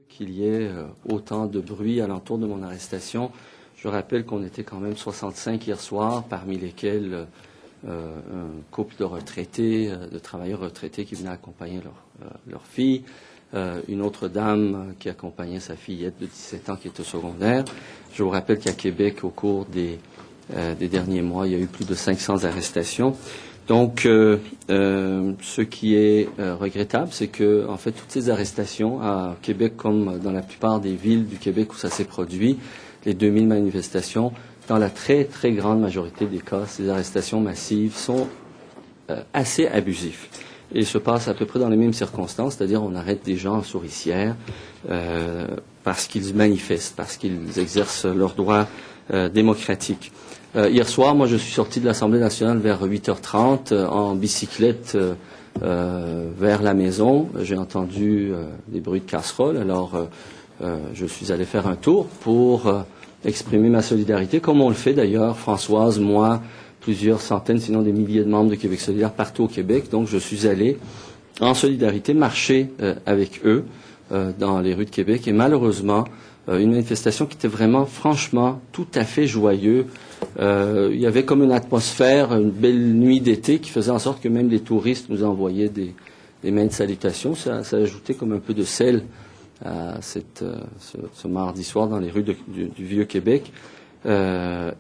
Qu'il y ait autant de bruit alentour de mon arrestation. Je rappelle qu'on était quand même 65 hier soir, parmi lesquels un couple de retraités, de travailleurs retraités qui venaient accompagner leur fille, une autre dame qui accompagnait sa fillette de 17 ans qui est au secondaire. Je vous rappelle qu'à Québec, au cours des derniers mois, il y a eu plus de 500 arrestations. Donc, ce qui est regrettable, c'est que, en fait, toutes ces arrestations à Québec, comme dans la plupart des villes du Québec où ça s'est produit, les 2000 manifestations, dans la très, très grande majorité des cas, ces arrestations massives sont assez abusives et se passent à peu près dans les mêmes circonstances, c'est-à-dire on arrête des gens en souricière parce qu'ils manifestent, parce qu'ils exercent leurs droits démocratiques. Hier soir, moi, je suis sorti de l'Assemblée nationale vers 8h30 en bicyclette vers la maison. J'ai entendu des bruits de casseroles. Alors, je suis allé faire un tour pour exprimer ma solidarité, comme on le fait d'ailleurs, Françoise, moi, plusieurs centaines, sinon des milliers de membres de Québec solidaire partout au Québec. Donc, je suis allé en solidarité marcher avec eux dans les rues de Québec. Et malheureusement, une manifestation qui était vraiment, franchement, tout à fait joyeuse. Il y avait comme une atmosphère, une belle nuit d'été qui faisait en sorte que même les touristes nous envoyaient des mains de salutation. Ça ajoutait comme un peu de sel à ce mardi soir dans les rues du Vieux-Québec. Et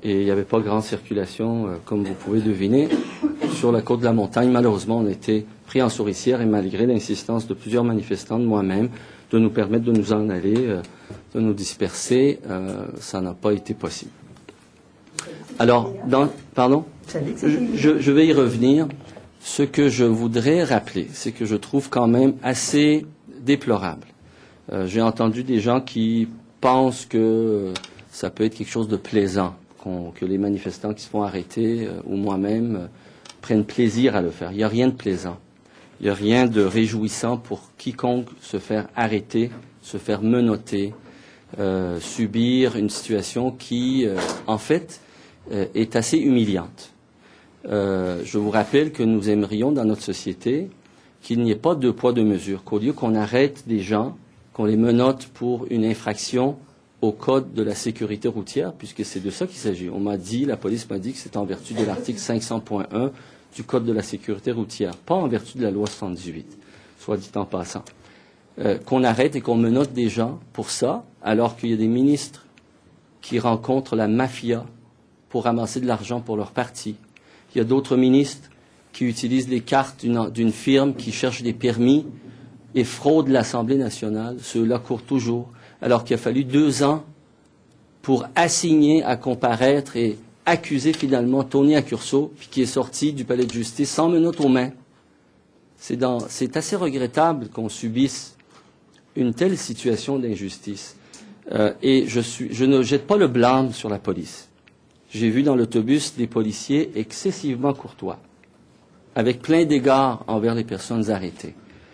il n'y avait pas grande circulation, comme vous pouvez deviner. Sur la côte de la montagne, malheureusement, on était pris en souricière et malgré l'insistance de plusieurs manifestants, de moi-même, de nous permettre de nous en aller, de nous disperser, ça n'a pas été possible. Alors, pardon? Je vais y revenir. Ce que je voudrais rappeler, c'est que je trouve quand même assez déplorable. J'ai entendu des gens qui pensent que ça peut être quelque chose de plaisant, que les manifestants qui se font arrêter, ou moi-même, prennent plaisir à le faire. Il n'y a rien de plaisant. Il n'y a rien de réjouissant pour quiconque se faire arrêter, se faire menotter, subir une situation qui, en fait, est assez humiliante. Je vous rappelle que nous aimerions dans notre société qu'il n'y ait pas deux poids, deux mesures, qu'au lieu qu'on arrête des gens, qu'on les menotte pour une infraction au code de la sécurité routière, puisque c'est de ça qu'il s'agit. La police m'a dit que c'est en vertu de l'article 500.1 du code de la sécurité routière, pas en vertu de la loi 78, soit dit en passant. Qu'on arrête et qu'on menotte des gens pour ça, alors qu'il y a des ministres qui rencontrent la mafia pour ramasser de l'argent pour leur parti. Il y a d'autres ministres qui utilisent les cartes d'une firme qui cherche des permis et fraudent l'Assemblée nationale. Ceux-là courent toujours, alors qu'il a fallu 2 ans pour assigner à comparaître et accuser finalement Tony Accurso, puis qui est sorti du palais de justice sans menottes aux mains. C'est assez regrettable qu'on subisse une telle situation d'injustice. Et je ne jette pas le blâme sur la police. J'ai vu dans l'autobus des policiers excessivement courtois, avec plein d'égards envers les personnes arrêtées.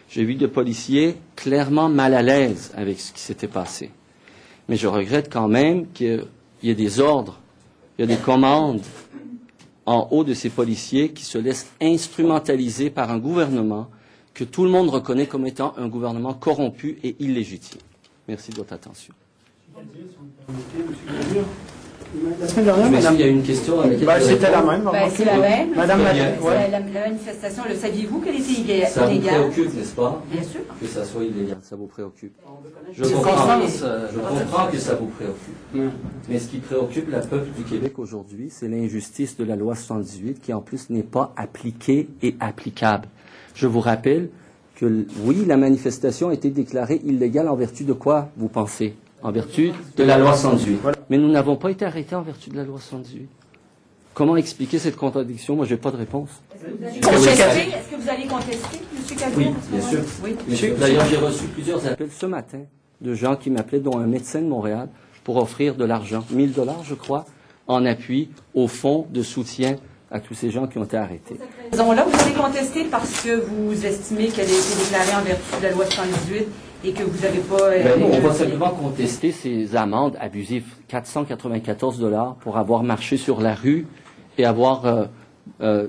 J'ai vu des policiers clairement mal à l'aise avec ce qui s'était passé. Mais je regrette quand même qu'il y ait des ordres, il y a des commandes en haut de ces policiers qui se laissent instrumentaliser par un gouvernement que tout le monde reconnaît comme étant un gouvernement corrompu et illégitime. Merci de votre attention. La semaine dernière, madame, il y a une question avec c'était la même. C'est la même. Madame, la manifestation, le saviez-vous qu'elle était illégale? Ça vous préoccupe, n'est-ce pas? Bien sûr. Que ça soit illégal, ça vous préoccupe. Je comprends que ça vous préoccupe. Mais ce qui préoccupe le peuple du Québec aujourd'hui, c'est l'injustice de la loi 78 qui, en plus, n'est pas appliquée et applicable. Je vous rappelle que, oui, la manifestation a été déclarée illégale en vertu de quoi, vous pensez? En vertu de la loi 118. Mais nous n'avons pas été arrêtés en vertu de la loi 118. Comment expliquer cette contradiction? Moi, je n'ai pas de réponse. Est-ce que vous allez contester, M. Cadieux? Oui, bien sûr. Oui. D'ailleurs, j'ai reçu plusieurs appels ce matin de gens qui m'appelaient, dont un médecin de Montréal, pour offrir de l'argent, 1 000 $, je crois, en appui au fonds de soutien à tous ces gens qui ont été arrêtés. Pour cette raison-là, vous allez contester parce que vous estimez qu'elle a été déclarée en vertu de la loi 118 et que vous n'avez pas... on va simplement contester ces amendes abusives, 494 $ pour avoir marché sur la rue et avoir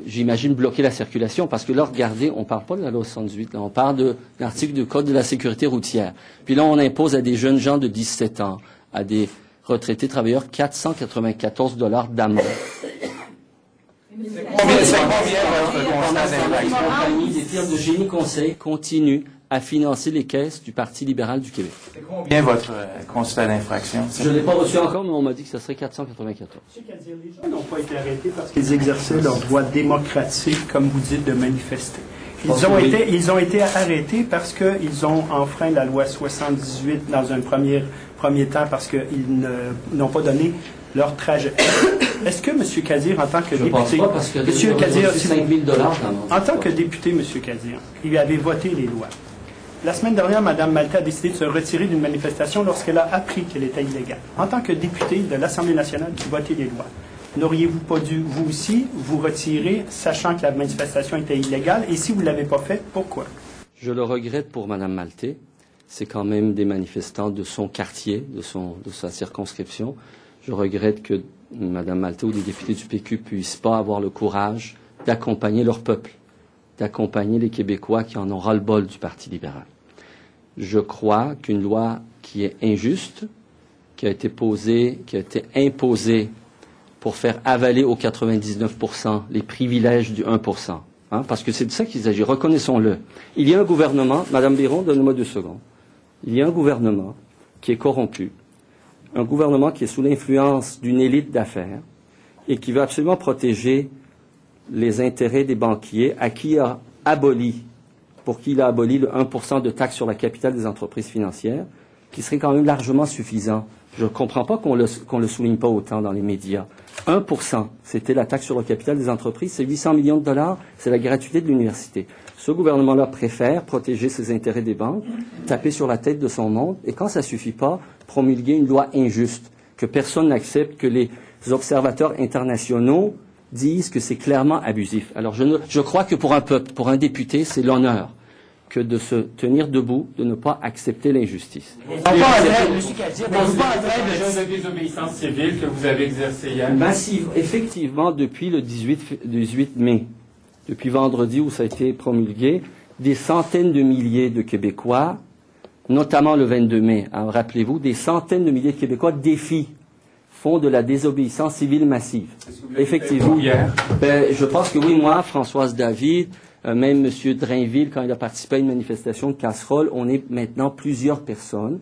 j'imagine, bloquer la circulation. Parce que là, regardez, on ne parle pas de la loi 78, là, on parle de l'article du Code de la sécurité routière. Puis là, on impose à des jeunes gens de 17 ans, à des retraités travailleurs, 494 $ d'amende. Combien votre constat d'infraction? Des firmes de génie conseil continuent à financer les caisses du Parti libéral du Québec. C'est combien votre constat d'infraction? Je ne l'ai pas reçu encore, mais on m'a dit que ce serait 494. M. Cadier, les gens n'ont pas été arrêtés parce qu'ils exerçaient leur droit démocratique, comme vous dites, de manifester. Ils ont été arrêtés parce qu'ils ont enfreint la loi 78 dans un premier temps parce qu'ils n'ont pas donné leur trajet. Est-ce que M. Cadier, en tant que Je député, pense pas parce que M. Cadier, 5 000 $ en tant que député, M. Cadier, il avait voté les lois. La semaine dernière, Mme Maltais a décidé de se retirer d'une manifestation lorsqu'elle a appris qu'elle était illégale. En tant que député de l'Assemblée nationale qui votait les lois, n'auriez-vous pas dû, vous aussi, vous retirer, sachant que la manifestation était illégale? Et si vous ne l'avez pas fait, pourquoi? Je le regrette pour Mme Maltais. C'est quand même des manifestants de son quartier, de sa circonscription. Je regrette que Mme Maltais ou les députés du PQ puissent pas avoir le courage d'accompagner leur peuple, d'accompagner les Québécois qui en ont ras-le-bol du Parti libéral. Je crois qu'une loi qui est injuste, qui a été imposée pour faire avaler aux 99% les privilèges du 1%, parce que c'est de ça qu'il s'agit, reconnaissons-le. Il y a un gouvernement, Mme Biron, donnez-moi 2 secondes, il y a un gouvernement qui est corrompu, un gouvernement qui est sous l'influence d'une élite d'affaires et qui veut absolument protéger les intérêts des banquiers à qui il a aboli le 1% de taxe sur la capitale des entreprises financières, qui serait quand même largement suffisant. Je ne comprends pas qu'on le souligne pas autant dans les médias. 1%, c'était la taxe sur le capital des entreprises, c'est 800 millions de $, c'est la gratuité de l'université. Ce gouvernement-là préfère protéger ses intérêts des banques, taper sur la tête de son monde, et quand ça suffit pas, promulguer une loi injuste, que personne n'accepte, que les observateurs internationaux disent que c'est clairement abusif. Alors je crois que pour un peuple, pour un député, c'est l'honneur que de se tenir debout, de ne pas accepter l'injustice. Vous pas en train de désobéissance civile que vous avez exercée hier? Massive, effectivement, depuis le 18 mai, depuis vendredi où ça a été promulgué, des centaines de milliers de Québécois, notamment le 22 mai, rappelez-vous, des centaines de milliers de Québécois font de la désobéissance civile massive. Effectivement. Je pense que oui, moi, Françoise David, même M. Drainville, quand il a participé à une manifestation de casserole, on est maintenant plusieurs personnes,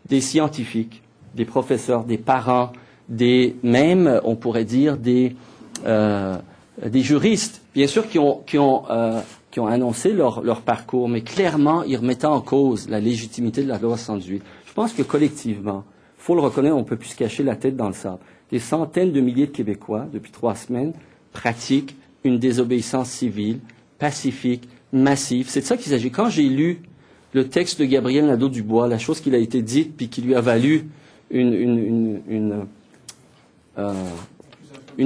des scientifiques, des professeurs, des parents, même, on pourrait dire, des juristes, bien sûr, qui ont annoncé leur parcours, mais clairement, ils remettaient en cause la légitimité de la loi 118. Je pense que collectivement, il faut le reconnaître, on ne peut plus se cacher la tête dans le sable. Des centaines de milliers de Québécois, depuis 3 semaines, pratiquent une désobéissance civile, pacifique, massive. C'est de ça qu'il s'agit. Quand j'ai lu le texte de Gabriel Nadeau-Dubois, la chose qu'il a été dite, puis qui lui a valu une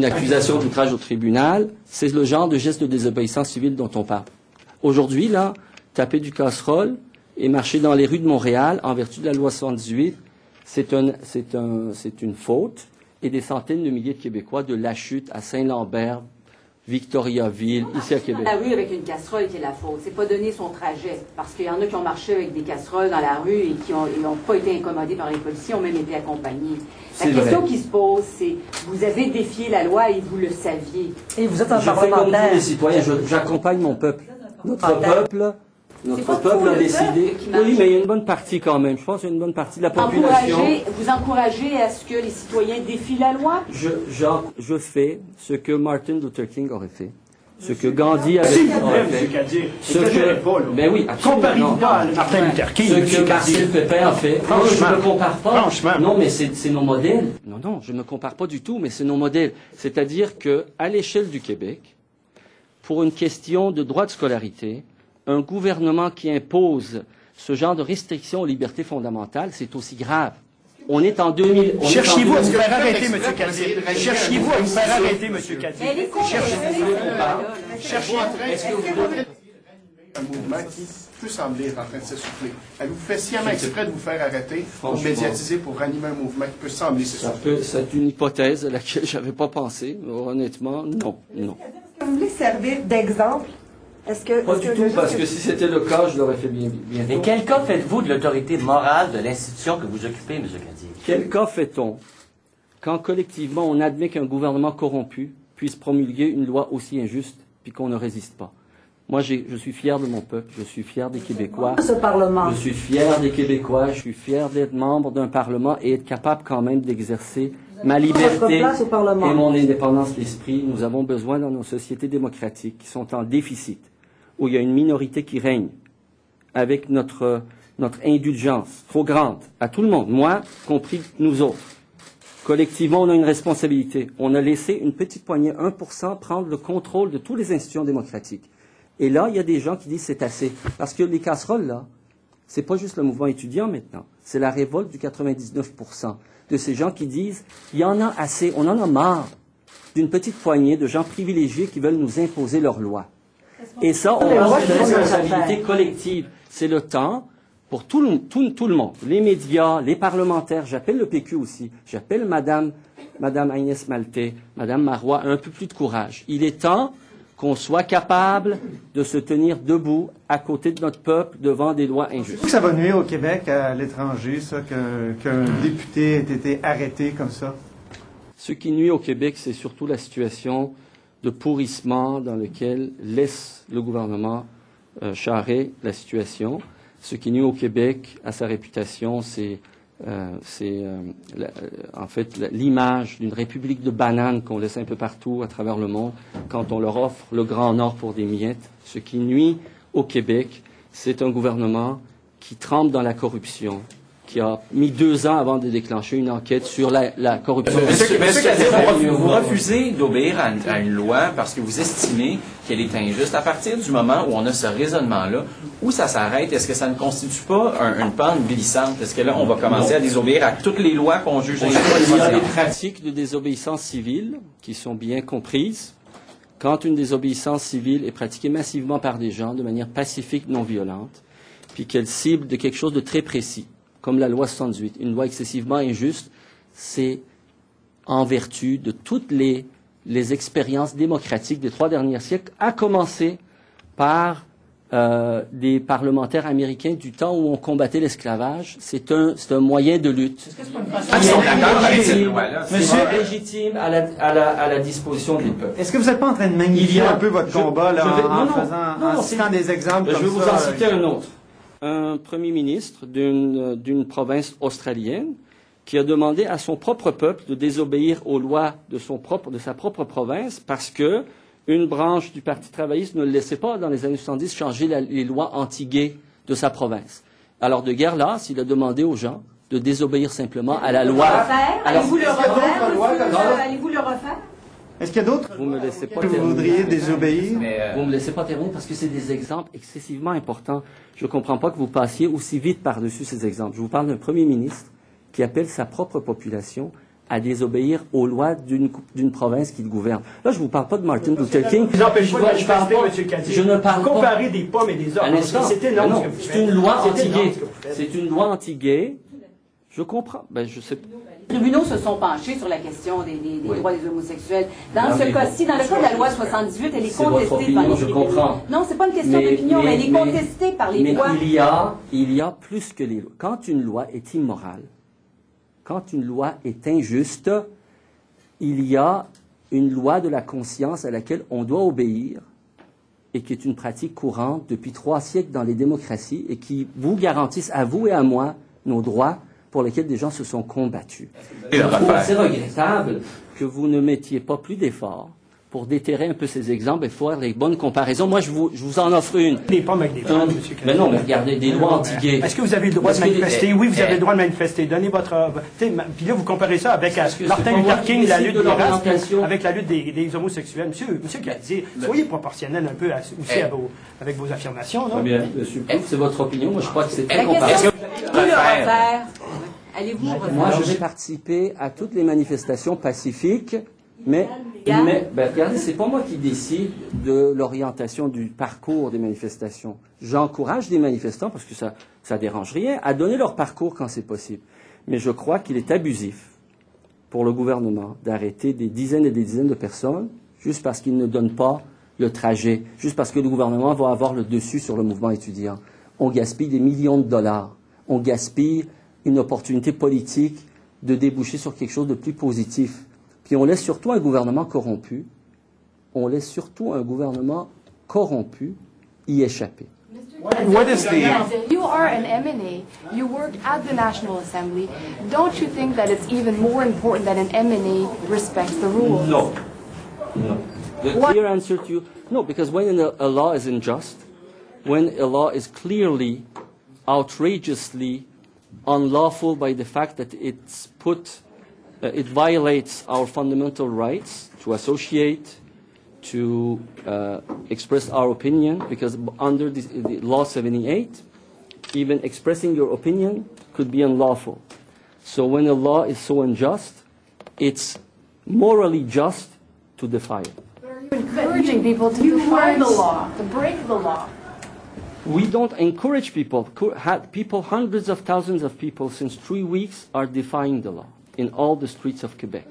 accusation d'outrage au tribunal, c'est le genre de geste de désobéissance civile dont on parle. Aujourd'hui, là, taper du casserole et marcher dans les rues de Montréal en vertu de la loi 118, c'est une faute, et des centaines de milliers de Québécois de La Chute à Saint-Lambert, Victoriaville, ici à Québec. La rue avec une casserole qui est la faute. C'est pas donner son trajet. Parce qu'il y en a qui ont marché avec des casseroles dans la rue et qui n'ont pas été incommodés par les policiers, ont même été accompagnés. La question qui se pose, c'est vous avez défié la loi et vous le saviez. Et vous êtes un Je fais comme tous les citoyens, j'accompagne mon peuple. Notre peuple a décidé. Oui, mais il y a une bonne partie quand même. Je pense qu'il y a une bonne partie de la population. Vous encouragez à ce que les citoyens défient la loi? Je fais ce que Martin Luther King aurait fait. Ce que Gandhi avait fait. Ben oui, comparez-vous pas à Martin Luther King. Ce que Marcel Pépin a fait. Non, je ne me compare pas. Franchement. Non, mais c'est nos modèles. Non, je ne me compare pas du tout, mais c'est nos modèles. C'est-à-dire qu'à l'échelle du Québec, pour une question de droit de scolarité, un gouvernement qui impose ce genre de restrictions aux libertés fondamentales, c'est aussi grave. On est en 2000. Cherchiez-vous à vous faire arrêter, M. Cadier. Cherchiez-vous à vous faire arrêter, M. Cadier. Un mouvement qui peut sembler être en train de s'essouffler. Elle vous fait sciemment exprès de vous faire arrêter pour médiatiser, pour ranimer un mouvement qui peut sembler s'essouffler. C'est une hypothèse à laquelle je n'avais pas pensé. Honnêtement, non. Vous voulez servir d'exemple? Pas du tout, parce que si c'était le cas, je l'aurais fait bien. Mais quel cas faites-vous de l'autorité morale de l'institution que vous occupez, M. Cadier? Quel cas fait-on quand collectivement on admet qu'un gouvernement corrompu puisse promulguer une loi aussi injuste puis qu'on ne résiste pas? Moi, je suis fier de mon peuple, je suis fier des Québécois. Ce Parlement. Je suis fier des Québécois, je suis fier d'être membre d'un Parlement et être capable quand même d'exercer ma liberté et mon indépendance d'esprit. Nous avons besoin dans nos sociétés démocratiques qui sont en déficit, où il y a une minorité qui règne, avec notre indulgence trop grande à tout le monde, moi, compris nous autres. Collectivement, on a une responsabilité. On a laissé une petite poignée, 1%, prendre le contrôle de toutes les institutions démocratiques. Et là, il y a des gens qui disent c'est assez. Parce que les casseroles, là, c'est pas juste le mouvement étudiant maintenant. C'est la révolte du 99% de ces gens qui disent il y en a assez, on en a marre d'une petite poignée de gens privilégiés qui veulent nous imposer leurs lois. Et ça, on a une responsabilité collective. C'est le temps pour tout le monde, les médias, les parlementaires. J'appelle le PQ aussi. J'appelle Madame Agnès Maltais, Madame Marois, un peu plus de courage. Il est temps qu'on soit capable de se tenir debout à côté de notre peuple devant des lois injustes. Ça va nuire au Québec, à l'étranger, ça, qu'un député ait été arrêté comme ça? Ce qui nuit au Québec, c'est surtout la situation de pourrissement dans lequel laisse le gouvernement Charest la situation. Ce qui nuit au Québec à sa réputation, c'est en fait l'image d'une république de bananes qu'on laisse un peu partout à travers le monde quand on leur offre le Grand Nord pour des miettes. Ce qui nuit au Québec, c'est un gouvernement qui trempe dans la corruption, qui a mis 2 ans avant de déclencher une enquête sur la corruption. Vous refusez d'obéir à une loi parce que vous estimez qu'elle est injuste. À partir du moment où on a ce raisonnement-là, où ça s'arrête, est-ce que ça ne constitue pas une pente glissante? Est-ce que là, on va commencer à désobéir à toutes les lois qu'on juge injustes? Il y a des pratiques de désobéissance civile qui sont bien comprises. Quand une désobéissance civile est pratiquée massivement par des gens de manière pacifique, non violente, puis qu'elle cible de quelque chose de très précis, comme la loi 78, une loi excessivement injuste, c'est en vertu de toutes les expériences démocratiques des 3 derniers siècles, à commencer par des parlementaires américains du temps où on combattait l'esclavage. C'est un moyen de lutte. C'est légitime à la disposition des peuples. Est-ce que vous n'êtes pas en train de magnifier un peu votre combat là, en citant des exemples comme ça? Je vais vous en citer un autre. Un premier ministre d'une province australienne qui a demandé à son propre peuple de désobéir aux lois de sa propre province parce que une branche du Parti travailliste ne le laissait pas, dans les années 70, changer les lois anti-gays de sa province. Alors, de guerre lasse, il a demandé aux gens de désobéir simplement à la loi. Allez-vous le refaire? Allez-vous le refaire? Est-ce qu'il y a d'autres Vous me laissez pas que vous voudriez désobéir? Vous me laissez pas terminer parce que c'est des exemples excessivement importants. Je ne comprends pas que vous passiez aussi vite par-dessus ces exemples. Je vous parle d'un premier ministre qui appelle sa propre population à désobéir aux lois d'une province qu'il gouverne. Là, je ne vous parle pas de Martin Luther King. Je ne parle pas. Comparer des pommes et des oranges. C'est énorme. C'est une loi anti-gay. C'est une loi anti-gay. Je comprends. Je sais. Les tribunaux se sont penchés sur la question des droits des homosexuels. Dans ce cas-ci, dans le cas de la loi 78, elle est contestée par les tribunaux. Non, c'est pas une question d'opinion, mais elle est contestée par les lois. Il y a plus que les lois. Quand une loi est immorale, quand une loi est injuste, il y a une loi de la conscience à laquelle on doit obéir et qui est une pratique courante depuis 3 siècles dans les démocraties et qui vous garantissent à vous et à moi nos droits pour lesquels des gens se sont combattus. Je trouve assez regrettable que vous ne mettiez pas plus d'efforts pour déterrer un peu ces exemples et faire les bonnes comparaisons. Moi, je vous en offre une. Des pommes avec des pommes, monsieur Mais non, mais regardez, des lois anti-gays. Est-ce que vous avez le droit de manifester? Oui, vous avez le droit de manifester. Donnez votre... Puis là, vous comparez ça avec Martin Luther King, la lutte des races, avec la lutte des homosexuels. Monsieur Cadier, soyez proportionnel un peu aussi avec vos affirmations. Non? Bien, monsieur Plouffe, c'est votre opinion. Moi, je crois que c'est très comparable. Allez-vous refaire? Moi, je vais participer à toutes les manifestations pacifiques, mais regardez, c'est pas moi qui décide de l'orientation du parcours des manifestations. J'encourage les manifestants, parce que ça dérange rien, à donner leur parcours quand c'est possible. Mais je crois qu'il est abusif pour le gouvernement d'arrêter des dizaines et des dizaines de personnes juste parce qu'il ne donne pas le trajet, juste parce que le gouvernement va avoir le dessus sur le mouvement étudiant. On gaspille des millions de dollars. On gaspille une opportunité politique de déboucher sur quelque chose de plus positif. Puis on laisse surtout un gouvernement corrompu. Y échapper. What is the... You are an MNA. You work at the National Assembly. Don't you think that it's even more important that an MNA respects the rules? No. The clear answer to you, no, because when a law is unjust, when a law is clearly, outrageously unlawful by the fact that it violates our fundamental rights to associate, to express our opinion, because under the Law 78, even expressing your opinion could be unlawful. So when a law is so unjust, it's morally just to defy it. Are you encouraging people to defy the law, to break the law? We don't encourage people. Hundreds of thousands of people since 3 weeks are defying the law in all the streets of Quebec.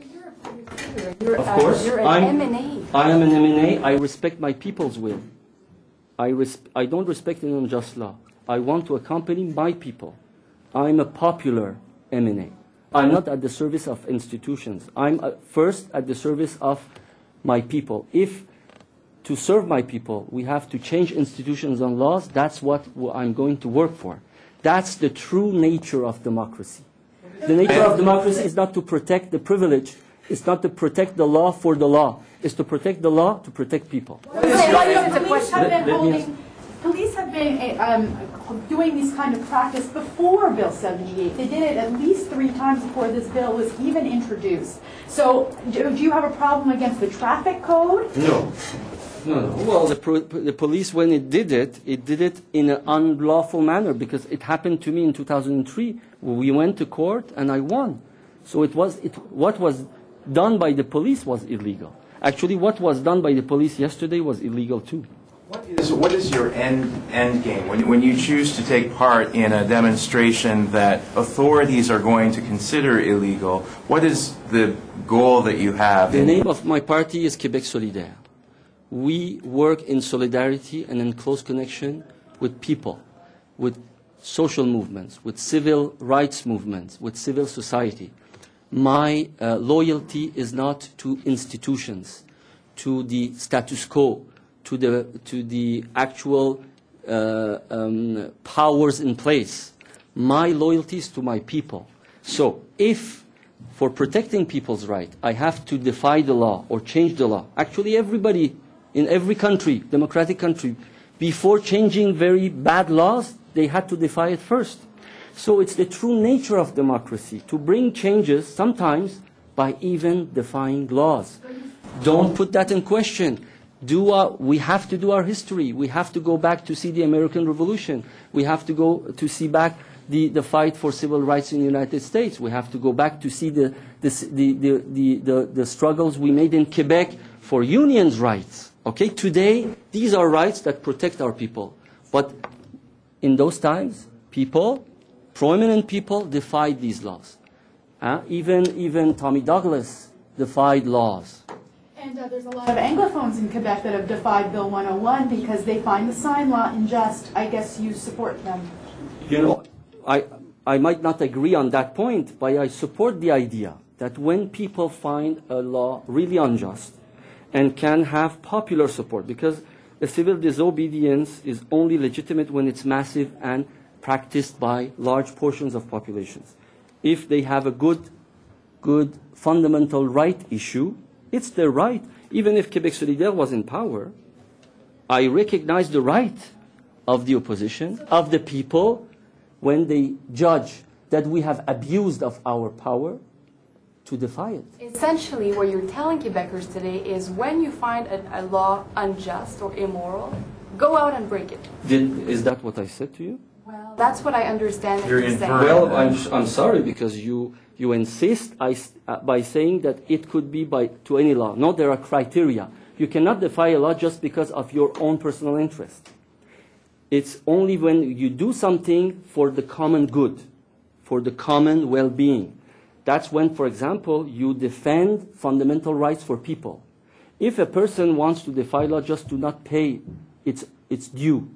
Of course, you're an MNA. I am an MNA. I respect my people's will. I don't respect an unjust law. I want to accompany my people. I'm a popular MNA. I'm not at the service of institutions. I'm first at the service of my people. If to serve my people, we have to change institutions and laws, that's what I'm going to work for. That's the true nature of democracy. The nature of democracy is not to protect the privilege. It's not to protect the law for the law. It's to protect the law to protect people. Police have been doing this kind of practice before Bill 78. They did it at least 3 times before this bill was even introduced. So do you have a problem against the traffic code? No. Well, the police, when it did it in an unlawful manner, because it happened to me in 2003. We went to court and I won. So what was done by the police was illegal. Actually, what was done by the police yesterday was illegal too. What is your end game when you choose to take part in a demonstration that authorities are going to consider illegal? What is the goal that you have? The name of my party is Québec Solidaire. We work in solidarity and in close connection with people, with social movements, with civil rights movements, with civil society. My loyalty is not to institutions, to the status quo, to the actual powers in place. My loyalty is to my people. So if for protecting people's rights I have to defy the law or change the law, actually everybody in every country, democratic country, before changing very bad laws, they had to defy it first. So it's the true nature of democracy to bring changes sometimes by even defying laws. Don't put that in question. We have to do our history. We have to go back to see the American Revolution. We have to go to see back the fight for civil rights in the United States. We have to go back to see the struggles we made in Quebec for unions' rights. Okay, today these are rights that protect our people. But in those times, prominent people defied these laws. Even Tommy Douglas defied laws. And there's a lot of Anglophones in Quebec that have defied Bill 101 because they find the sign law unjust. I guess you support them. You know, I might not agree on that point, but I support the idea that when people find a law really unjust and can have popular support, because a civil disobedience is only legitimate when it's massive and practiced by large portions of populations. If they have a good fundamental right issue, it's their right. Even if Québec Solidaire was in power, I recognize the right of the opposition, of the people, when they judge that we have abused of our power, to defy it. Essentially, what you're telling Quebecers today is when you find a law unjust or immoral, go out and break it. Is that what I said to you? Well, that's what I understand that you're saying. Well, I'm sorry, because you insist by saying that it could be to any law. No, there are criteria. You cannot defy a law just because of your own personal interest. It's only when you do something for the common good, for the common well-being. That's when, for example, you defend fundamental rights for people. If a person wants to defy law just to not pay its due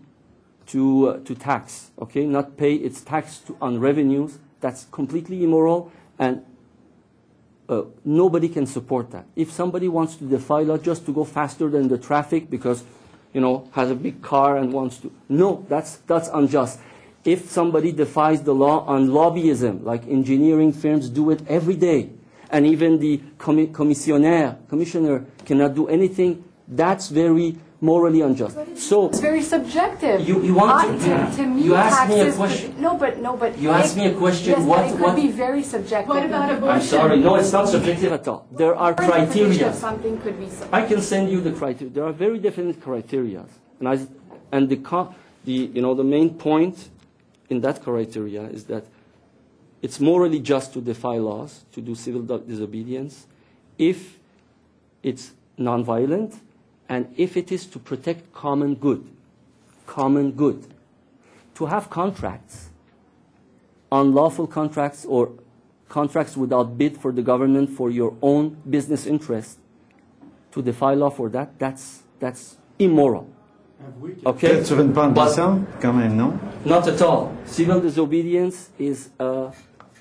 to tax, okay, not pay its tax on revenues, that's completely immoral, and nobody can support that. If somebody wants to defy law just to go faster than the traffic because, has a big car and wants to, no, that's unjust. If somebody defies the law on lobbyism, like engineering firms do it every day, and even the commissioner cannot do anything, that's very morally unjust. So it's very subjective. You want to me, you asked me a question. No, but you asked me a question. Yes, it could be very subjective. What about abortion? I'm sorry. No, it's not subjective at all. There are criteria. Something could be subjective. I can send you the criteria. There are very definite criteria, and the main point in that criteria is that it's morally just to defy laws, to do civil disobedience, if it's nonviolent, and if it is to protect common good. Common good. To have contracts, unlawful contracts or contracts without bid for the government for your own business interest, to defy law for that, that's immoral. Okay? Sur une pente descendante, quand même, non? Not at all. Civil disobedience is a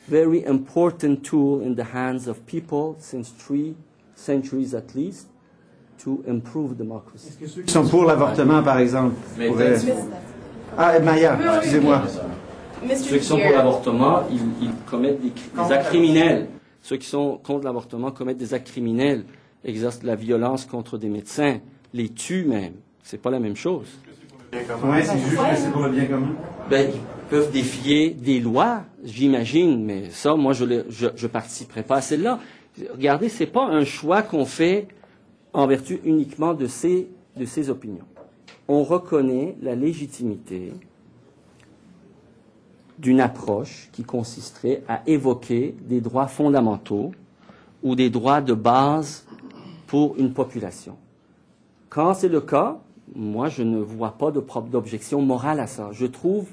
very important tool in the hands of people since 3 centuries at least to improve democracy. Ceux qui sont pour l'avortement, par exemple, pourraient... Ah, Maya, excusez-moi. Ceux qui sont pour l'avortement, ils commettent des actes criminels. Ceux qui sont contre l'avortement commettent des actes criminels, exercent de la violence contre des médecins, les tuent même. C'est pas la même chose. Oui, c'est juste que c'est pour le bien commun. Ben, ils peuvent défier des lois, j'imagine, mais ça, moi, je participerai pas à celle-là. Regardez, c'est pas un choix qu'on fait en vertu uniquement de ses opinions. On reconnaît la légitimité d'une approche qui consisterait à évoquer des droits fondamentaux ou des droits de base pour une population. Quand c'est le cas, moi, je ne vois pas d'objection morale à ça. Je trouve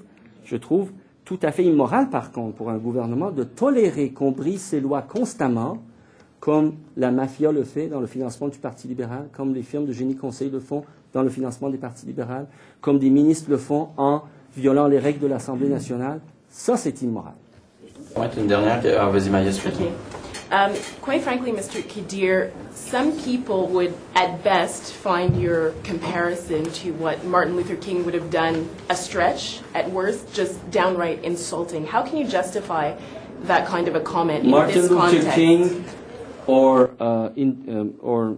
tout à fait immoral, par contre, pour un gouvernement de tolérer qu'on brise ces lois constamment, comme la mafia le fait dans le financement du Parti libéral, comme les firmes de génie conseil le font dans le financement des partis libéraux, comme des ministres le font en violant les règles de l'Assemblée nationale. Ça, c'est immoral. Une dernière. Vas-y, Maya, excuse-moi. Quite frankly, Mr. Kadir, some people would at best find your comparison to what Martin Luther King would have done a stretch, at worst, just downright insulting. How can you justify that kind of a comment in this context? Martin Luther King or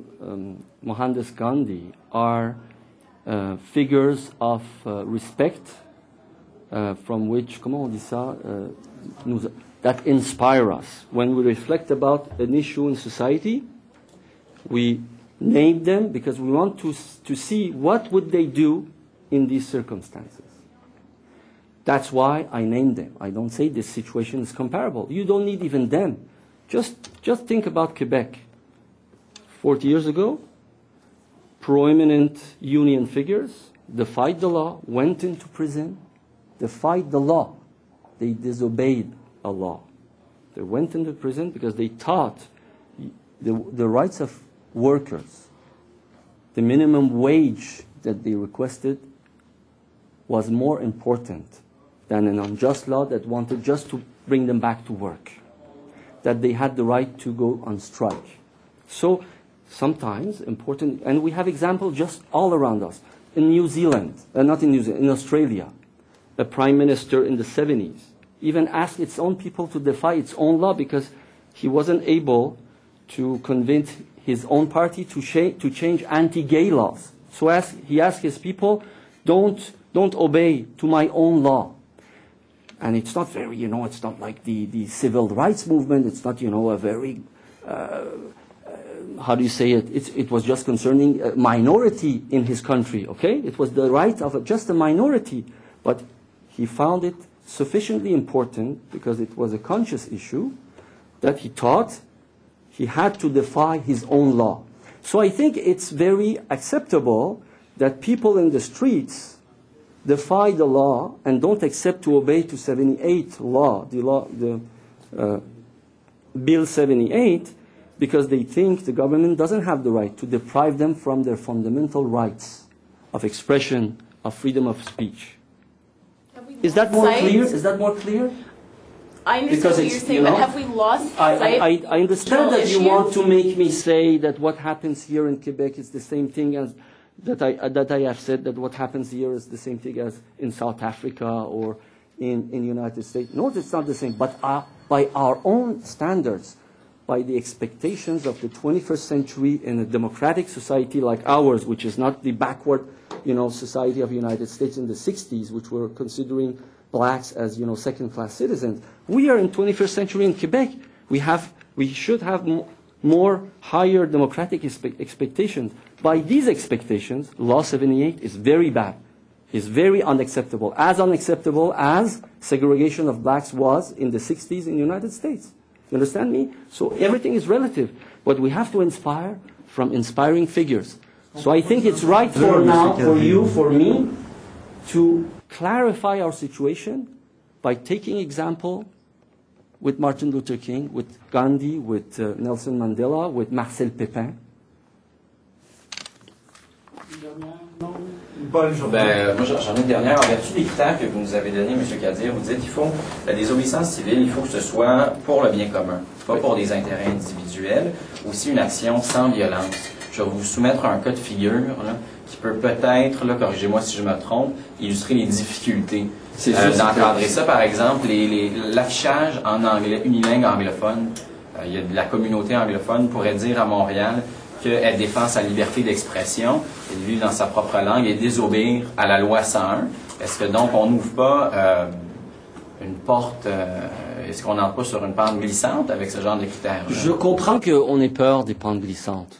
Mohandas Gandhi are figures of respect from which, comment on dit ça, that inspire us. When we reflect about an issue in society, we name them because we want to see what would they do in these circumstances. That's why I name them. I don't say this situation is comparable. You don't need even them. Just think about Quebec. 40 years ago, prominent union figures defied the law, went into prison, defied the law. They disobeyed a law. They went into prison because they thought the rights of workers, the minimum wage that they requested, was more important than an unjust law that wanted just to bring them back to work, that they had the right to go on strike. So sometimes important, and we have examples just all around us. In New Zealand, not in New Zealand, in Australia, a prime minister in the 70s even asked its own people to defy its own law because he wasn't able to convince his own party to change anti-gay laws. So he asked his people, don't obey to my own law. And it's not very, it's not like the civil rights movement. It's not, a very, how do you say it? It was just concerning a minority in his country, okay? It was the right of just a minority. But he found it sufficiently important, because it was a conscious issue, that he thought he had to defy his own law. So I think it's very acceptable that people in the streets defy the law and don't accept to obey to 78 law, the Bill 78, because they think the government doesn't have the right to deprive them from their fundamental rights of expression, of freedom of speech. Is that more clear? Is that more clear? I understand what you're saying, but have we lost sight? I understand that you want to make me say that what happens here in Quebec is the same thing as that I have said, that what happens here is the same thing as in South Africa or in the United States. No, it's not the same. But by our own standards, by the expectations of the 21st century in a democratic society like ours, which is not the backward, society of the United States in the 60s, which were considering blacks as, second-class citizens. We are in 21st century in Quebec. We should have more higher democratic expectations. By these expectations, Law 78 is very bad. It's very unacceptable as segregation of blacks was in the 60s in the United States. You understand me? So everything is relative. But we have to inspire from inspiring figures. So I think it's right for now, for you, for me, to clarify our situation by taking example with Martin Luther King, with Gandhi, with Nelson Mandela, with Marcel Pépin. Moi, j'en ai une dernière. En vertu des critères que vous nous avez donnés, M. Kadir, vous dites qu'il faut la désobéissance civile, il faut que ce soit pour le bien commun, pas pour des intérêts individuels, aussi une action sans violence. Je vais vous soumettre un cas de figure là, qui peut peut-être, corrigez-moi si je me trompe, illustrer les difficultés d'encadrer ça. Par exemple, l'affichage en anglais, unilingue anglophone. Il y a de la communauté anglophone pourrait dire à Montréal qu'elle défend sa liberté d'expression, elle vit dans sa propre langue et désobéir à la loi 101. Est-ce que donc on n'ouvre pas une porte, est-ce qu'on n'entre pas sur une pente glissante avec ce genre de critères? Je comprends qu'on ait peur des pentes glissantes.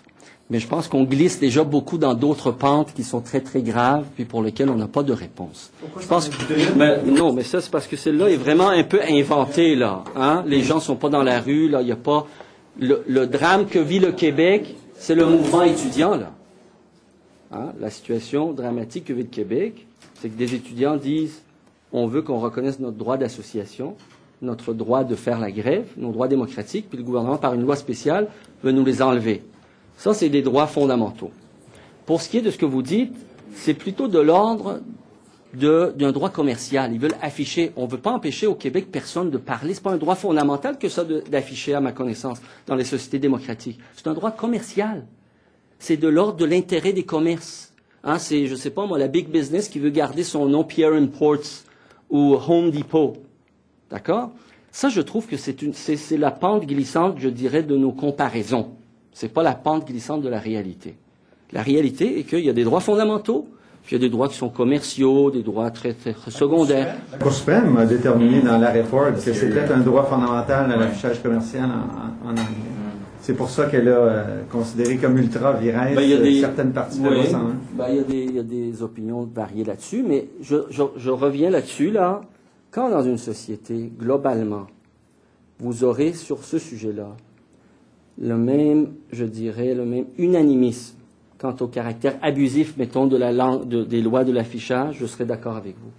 Mais je pense qu'on glisse déjà beaucoup dans d'autres pentes qui sont très très graves puis pour lesquelles on n'a pas de réponse. Je pense que non, mais ça c'est parce que celle-là est vraiment un peu inventée là. Hein? Les gens sont pas dans la rue là, il y a pas le drame que vit le Québec, c'est le mouvement étudiant là. Hein? La situation dramatique que vit le Québec, c'est que des étudiants disent on veut qu'on reconnaisse notre droit d'association, notre droit de faire la grève, nos droits démocratiques, puis le gouvernement par une loi spéciale veut nous les enlever. Ça, c'est des droits fondamentaux. Pour ce qui est de ce que vous dites, c'est plutôt de l'ordre d'un droit commercial. Ils veulent afficher. On ne veut pas empêcher au Québec personne de parler. Ce n'est pas un droit fondamental que ça d'afficher, à ma connaissance, dans les sociétés démocratiques. C'est un droit commercial. C'est de l'ordre de l'intérêt des commerces. Hein, c'est, je ne sais pas moi, la big business qui veut garder son nom Pierre Imports ou Home Depot. D'accord? Ça, je trouve que c'est la pente glissante, je dirais, de nos comparaisons. C'est pas la pente glissante de la réalité. La réalité est qu'il y a des droits fondamentaux, puis il y a des droits qui sont commerciaux, des droits très, très secondaires. La Cour suprême a déterminé dans l'arrêt Ford que c'était un droit fondamental à l'affichage commercial en anglais. C'est pour ça qu'elle a considéré comme ultra-viresse certaines parties de la loi 101. Il y a des opinions variées là-dessus, mais je reviens là-dessus, là. Quand dans une société, globalement, vous aurez sur ce sujet-là le même unanimisme quant au caractère abusif, mettons, de la langue, des lois de l'affichage, je serai d'accord avec vous.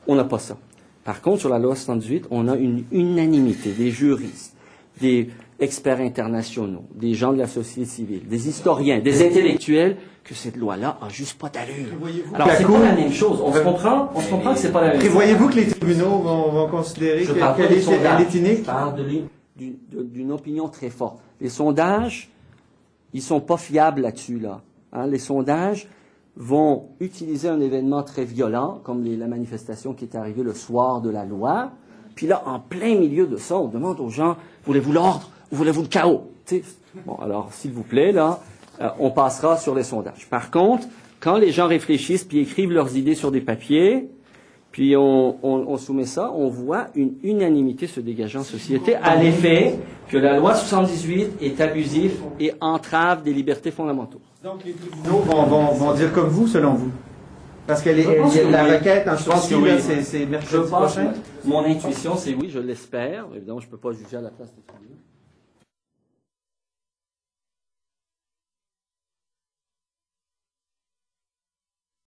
On n'a pas ça. Par contre, sur la loi 78, on a une unanimité des juristes, des experts internationaux, des gens de la société civile, des historiens, des intellectuels, que cette loi-là a juste pas d'allure. Alors, c'est pas la même chose. On se comprend que c'est pas la même chose. Prévoyez-vous que les tribunaux vont considérer qu'elle est inique? Je parle d'une opinion très forte. Les sondages, ils sont pas fiables là-dessus, là. Hein? Les sondages vont utiliser un événement très violent, comme la manifestation qui est arrivée le soir de la loi. Puis là, en plein milieu de ça, on demande aux gens, voulez-vous l'ordre ou voulez-vous le chaos? Bon, alors, s'il vous plaît, là, on passera sur les sondages. Par contre, quand les gens réfléchissent puis écrivent leurs idées sur des papiers, puis on soumet ça, on voit une unanimité se dégageant en société à l'effet que la loi 78 est abusive et entrave des libertés fondamentales. Donc les tribunaux vont dire comme vous, selon vous? Parce que la requête en sursis, c'est mercredi prochain? Mon intuition, c'est oui, je l'espère. Évidemment, je ne peux pas juger à la place des tribunaux.